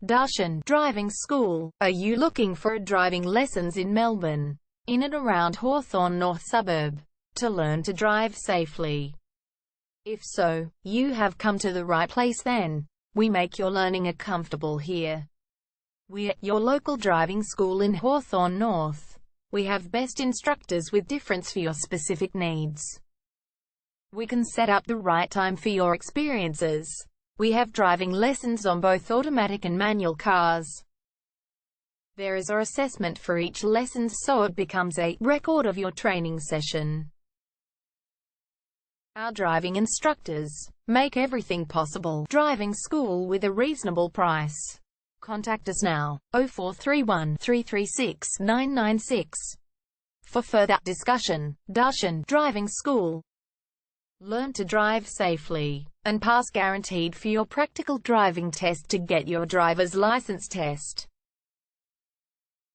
Darshan Driving School. Are you looking for driving lessons in Melbourne, in and around Hawthorn North suburb, to learn to drive safely? If so, you have come to the right place then. We make your learning comfortable here. We're your local driving school in Hawthorn North. We have best instructors with difference for your specific needs. We can set up the right time for your experiences. We have driving lessons on both automatic and manual cars. There is an assessment for each lesson, so it becomes a record of your training session. Our driving instructors make everything possible. Driving school with a reasonable price. Contact us now, 0431 336 996. For further discussion. Darshan Driving School. Learn to drive safely and pass guaranteed for your practical driving test to get your driver's license test.